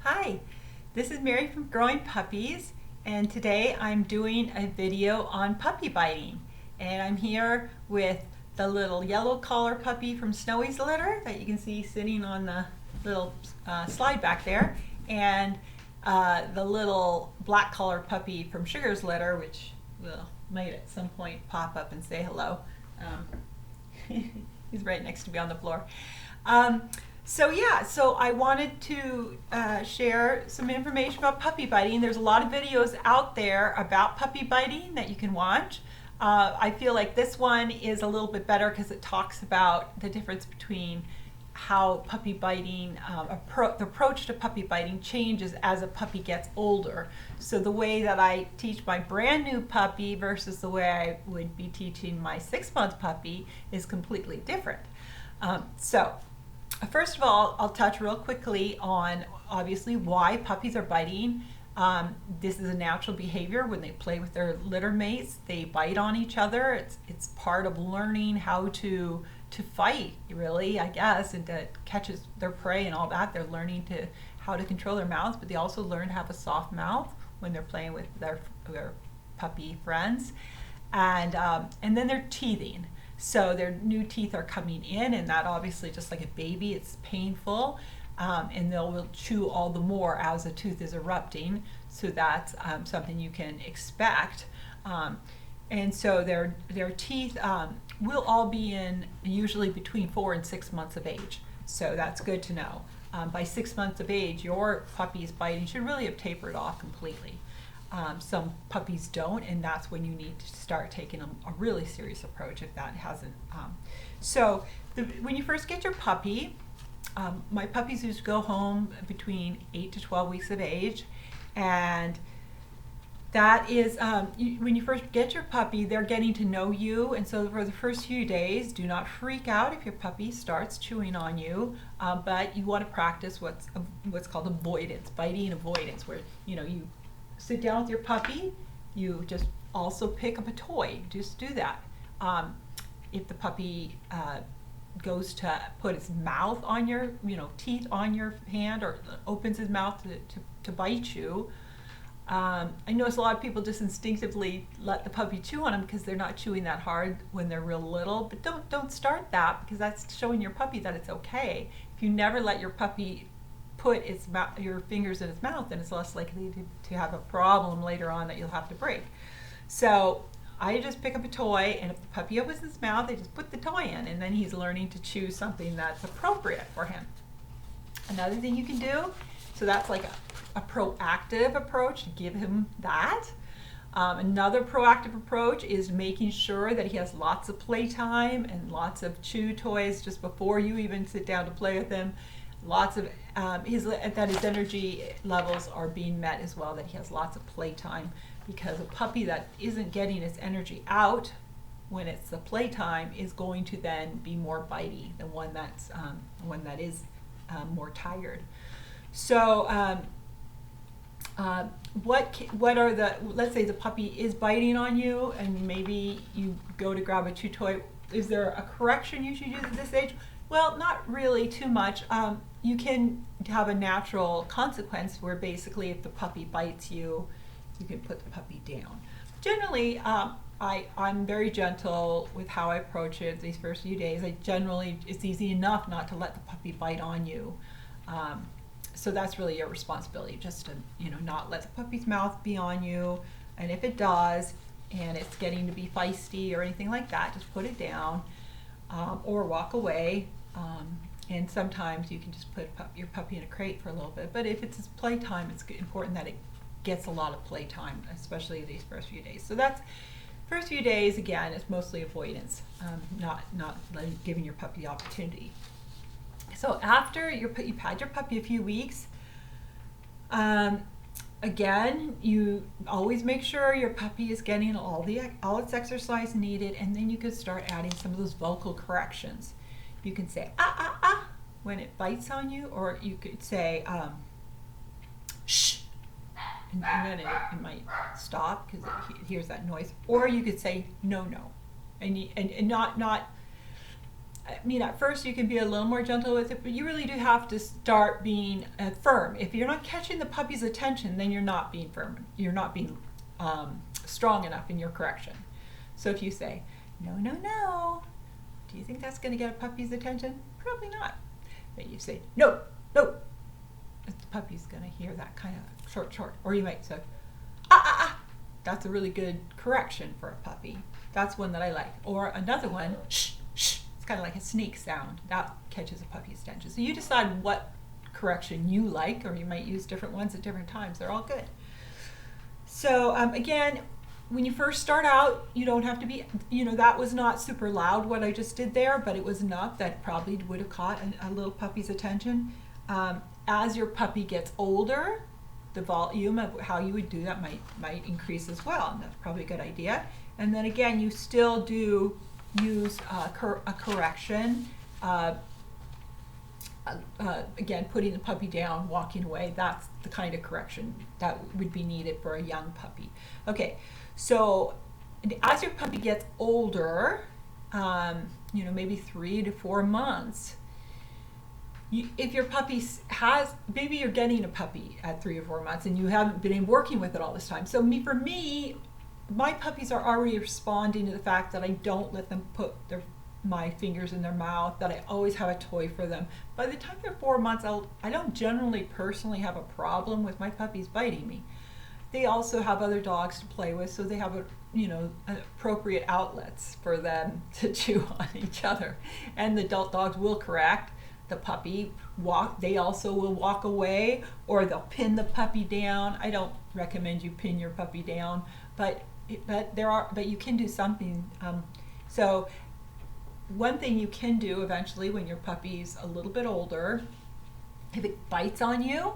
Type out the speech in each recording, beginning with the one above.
Hi, this is Mary from Growing Puppies, and today I'm doing a video on puppy biting. And I'm here with the little yellow collar puppy from Snowy's litter that you can see sitting on the little slide back there, and the little black collar puppy from Sugar's litter, which might at some point pop up and say hello. He's right next to me on the floor. So I wanted to share some information about puppy biting. There's a lot of videos out there about puppy biting that you can watch. I feel like this one is a little bit better because it talks about the difference between how puppy biting, the approach to puppy biting changes as a puppy gets older. So the way that I teach my brand new puppy versus the way I would be teaching my 6-month puppy is completely different. First of all, I'll touch real quickly on obviously why puppies are biting. This is a natural behavior when they play with their litter mates. They bite on each other. It's part of learning how to fight, really, I guess, and to catch their prey and all that. They're learning how to control their mouths, but they also learn to have a soft mouth when they're playing with their puppy friends. And then they're teething. So their new teeth are coming in, and that obviously, just like a baby, it's painful, and they'll chew all the more as a tooth is erupting. So that's something you can expect. And so their teeth will all be in usually between 4 and 6 months of age. So that's good to know. By 6 months of age, your puppy's biting should really have tapered off completely. Some puppies don't, and that's when you need to start taking a really serious approach if that hasn't. When you first get your puppy, my puppies used to go home between 8 to 12 weeks of age, and that is when you first get your puppy, they're getting to know you, and so for the first few days, do not freak out if your puppy starts chewing on you, but you want to practice what's called avoidance, biting avoidance, where you sit down with your puppy, you just also pick up a toy. Just do that. If the puppy goes to put its mouth on your, teeth on your hand, or opens his mouth to bite you, I notice a lot of people just instinctively let the puppy chew on them because they're not chewing that hard when they're real little. But don't start that, because that's showing your puppy that it's okay. If you never let your puppy put your fingers in its mouth, then it's less likely to have a problem later on that you'll have to break. So I just pick up a toy, and if the puppy opens his mouth, I just put the toy in, and then he's learning to choose something that's appropriate for him. Another thing you can do, so that's like a proactive approach, to give him that. Another proactive approach is making sure that he has lots of playtime and lots of chew toys just before you even sit down to play with him. Lots of his energy levels are being met as well, that he has lots of playtime, because a puppy that isn't getting its energy out when it's the playtime is going to then be more bitey than one that is more tired. So let's say the puppy is biting on you, and maybe you go to grab a chew toy. Is there a correction you should use at this age? Well, not really too much. You can have a natural consequence where basically if the puppy bites you, you can put the puppy down. Generally, I'm very gentle with how I approach it these first few days. It's easy enough not to let the puppy bite on you. So that's really your responsibility, just to not let the puppy's mouth be on you. And if it does, and it's getting to be feisty or anything like that, just put it down, or walk away. And sometimes you can just put your puppy in a crate for a little bit. But if it's his playtime, it's important that it gets a lot of playtime, especially these first few days. So that's first few days. Again, it's mostly avoidance, not giving your puppy the opportunity. So after you've had your puppy a few weeks, again, you always make sure your puppy is getting all its exercise needed, and then you could start adding some of those vocal corrections. You can say ah ah ah when it bites on you, or you could say shh, and then it might stop because it hears that noise. Or you could say no, and not I mean, at first you can be a little more gentle with it, but you really do have to start being firm. If you're not catching the puppy's attention, then you're not being firm. You're not being strong enough in your correction. So if you say, no, no, no, do you think that's going to get a puppy's attention? Probably not. But you say, no, no, the puppy's going to hear that kind of short. Or you might say, ah, ah, ah. That's a really good correction for a puppy. That's one that I like. Or another one, shh, shh. It's kind of like a snake sound. That catches a puppy's attention. So you decide what correction you like, or you might use different ones at different times. They're all good. So again, when you first start out, you don't have to be, that was not super loud what I just did there, but it was enough that probably would have caught a little puppy's attention. As your puppy gets older, the volume of how you would do that might increase as well, and that's probably a good idea. And then again, you still do use a correction. Again, putting the puppy down, walking away, that's the kind of correction that would be needed for a young puppy. Okay, so as your puppy gets older, maybe 3 to 4 months, if your puppy maybe you're getting a puppy at 3 or 4 months and you haven't been working with it all this time. So for me, my puppies are already responding to the fact that I don't let them put my fingers in their mouth, that I always have a toy for them. By the time they're 4 months old, I don't generally personally have a problem with my puppies biting me. They also have other dogs to play with, so they have appropriate outlets for them to chew on each other. And the adult dogs will correct the puppy. They also will walk away, or they'll pin the puppy down. I don't recommend you pin your puppy down, but you can do something. So one thing you can do eventually when your puppy's a little bit older, if it bites on you,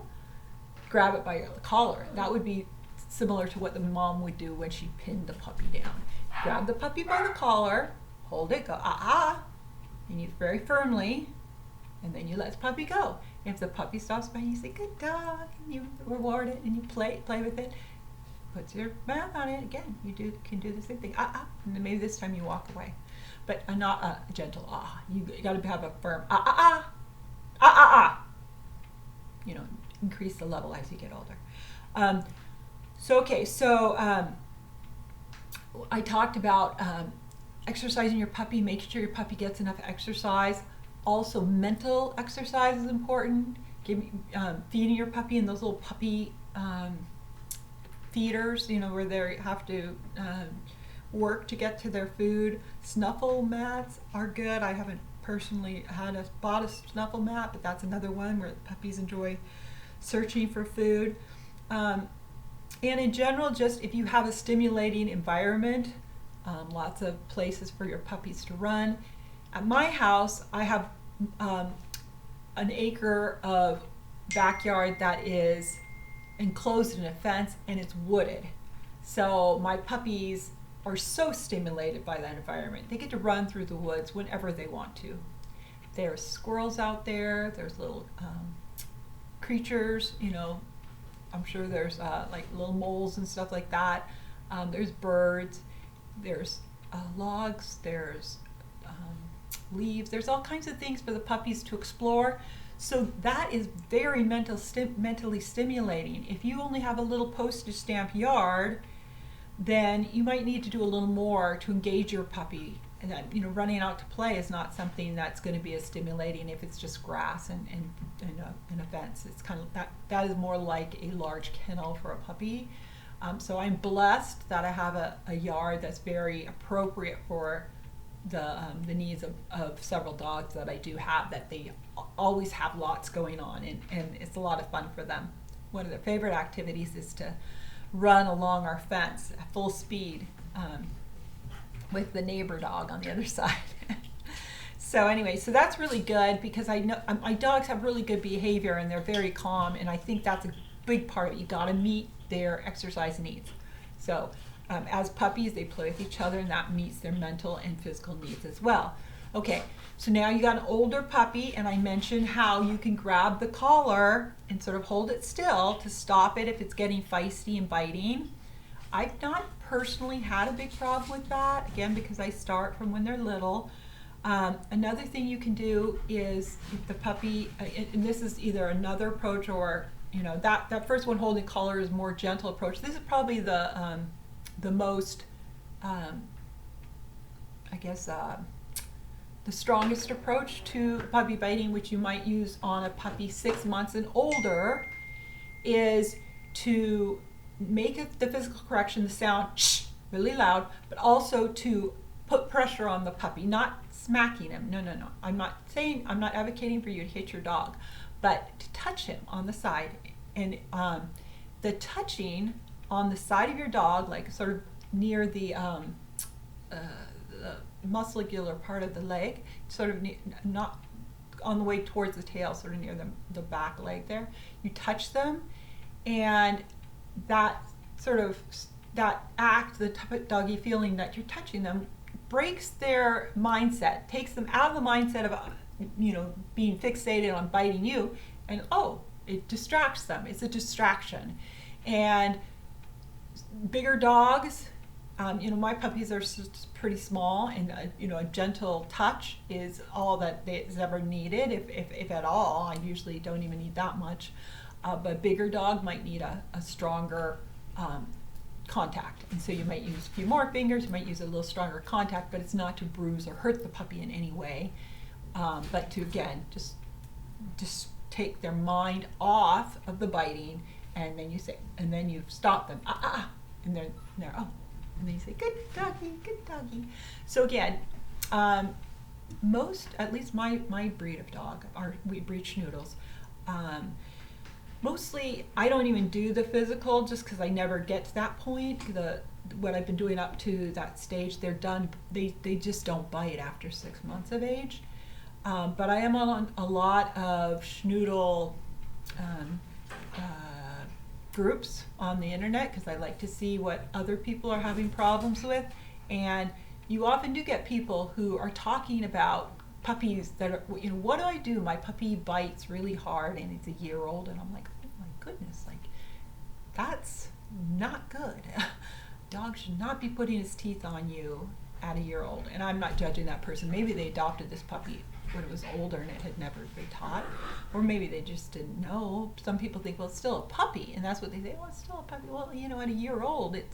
grab it by your collar. That would be similar to what the mom would do when she pinned the puppy down. Grab the puppy by the collar, hold it, go and you very firmly, and then you let the puppy go. If the puppy stops biting, you say, good dog, and you reward it, and you play with it. Put your mouth on it again. You can do the same thing. And then maybe this time you walk away. But not a gentle You got to have a firm increase the level as you get older. So I talked about exercising your puppy, making sure your puppy gets enough exercise. Also, mental exercise is important. Feeding your puppy in those little puppy feeders, where they have to work to get to their food. Snuffle mats are good. I haven't personally bought a snuffle mat, but that's another one where puppies enjoy searching for food. And in general, just if you have a stimulating environment, lots of places for your puppies to run. At my house, I have an acre of backyard that is enclosed in a fence, and it's wooded. So my puppies are so stimulated by that environment. They get to run through the woods whenever they want to. There's squirrels out there. There's little creatures, I'm sure there's like little moles and stuff like that. There's birds. There's logs. There's leaves. There's all kinds of things for the puppies to explore. So that is very mentally stimulating. If you only have a little postage stamp yard, then you might need to do a little more to engage your puppy. And that, running out to play is not something that's going to be as stimulating if it's just grass and a fence. It's kind of that is more like a large kennel for a puppy. So I'm blessed that I have a yard that's very appropriate for the needs of several dogs that I do have, that they always have lots going on, and it's a lot of fun for them. One of their favorite activities is to run along our fence at full speed with the neighbor dog on the other side. So anyway, so that's really good, because I know my dogs have really good behavior and they're very calm, and I think that's a big part of it. You got to meet their exercise needs. So as puppies, they play with each other, and that meets their mental and physical needs as well. Okay, so now you got an older puppy, and I mentioned how you can grab the collar and sort of hold it still to stop it if it's getting feisty and biting. I've not personally had a big problem with that, again, because I start from when they're little. Another thing you can do is if the puppy, and this is either another approach or, that first one, holding collar, is more gentle approach. This is probably the most, I guess, the strongest approach to puppy biting, which you might use on a puppy 6 months and older, is to make the physical correction, the sound shh, really loud, but also to put pressure on the puppy, not smacking him. No. I'm not advocating for you to hit your dog, but to touch him on the side. And the touching on the side of your dog, like sort of near the muscular part of the leg, sort of not on the way towards the tail, sort of near the back leg there. You touch them, and that act, the doggy feeling that you're touching them, breaks their mindset, takes them out of the mindset of being fixated on biting you, and it distracts them. It's a distraction. And bigger dogs, my puppies are pretty small, and a gentle touch is all that is ever needed, if at all. I usually don't even need that much, but a bigger dog might need a stronger contact, and so you might use a few more fingers, you might use a little stronger contact, but it's not to bruise or hurt the puppy in any way, but to, again, just take their mind off of the biting, and then you stop them, and they're and then you say, good doggy. So again, at least my breed of dog, we breed schnoodles, mostly I don't even do the physical, just because I never get to that point. What I've been doing up to that stage, they're done. They just don't bite after 6 months of age. But I am on a lot of schnoodle groups on the internet, because I like to see what other people are having problems with. And you often do get people who are talking about puppies that are, what do I do? My puppy bites really hard and it's a year old. And I'm like, oh my goodness, that's not good. Dog should not be putting his teeth on you at a year old. And I'm not judging that person. Maybe they adopted this puppy when it was older and it had never been taught, or maybe they just didn't know. Some people think, well, it's still a puppy, and that's what they say, well, it's still a puppy. Well, at a year old, it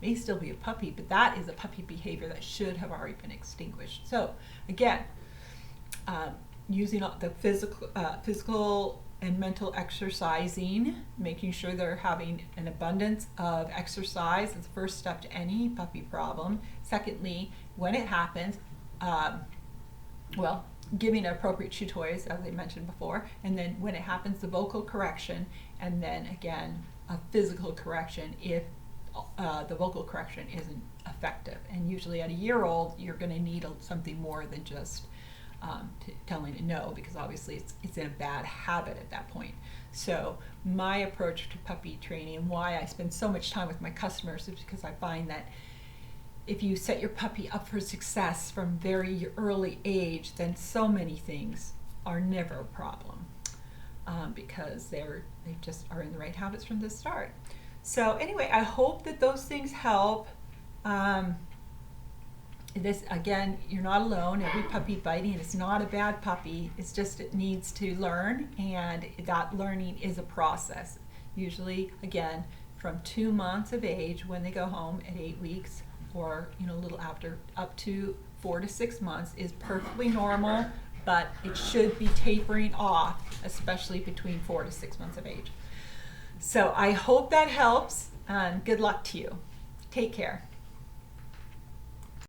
may still be a puppy, but that is a puppy behavior that should have already been extinguished. So again, using the physical and mental exercising, making sure they're having an abundance of exercise is the first step to any puppy problem. Secondly, when it happens, giving appropriate chew toys, as I mentioned before, and then when it happens, the vocal correction, and then again, a physical correction if the vocal correction isn't effective. And usually at a year old, you're going to need something more than just telling it no, because obviously it's in a bad habit at that point. So my approach to puppy training, and why I spend so much time with my customers, is because I find that if you set your puppy up for success from very early age, then so many things are never a problem, because they just are in the right habits from the start. So anyway, I hope that those things help. This, again, you're not alone. Every puppy biting is not a bad puppy. It's just it needs to learn, and that learning is a process. Usually, again, from 2 months of age when they go home at 8 weeks, or a little after, up to 4 to 6 months is perfectly normal, but it should be tapering off, especially between 4 to 6 months of age. So I hope that helps, and good luck to you. Take care.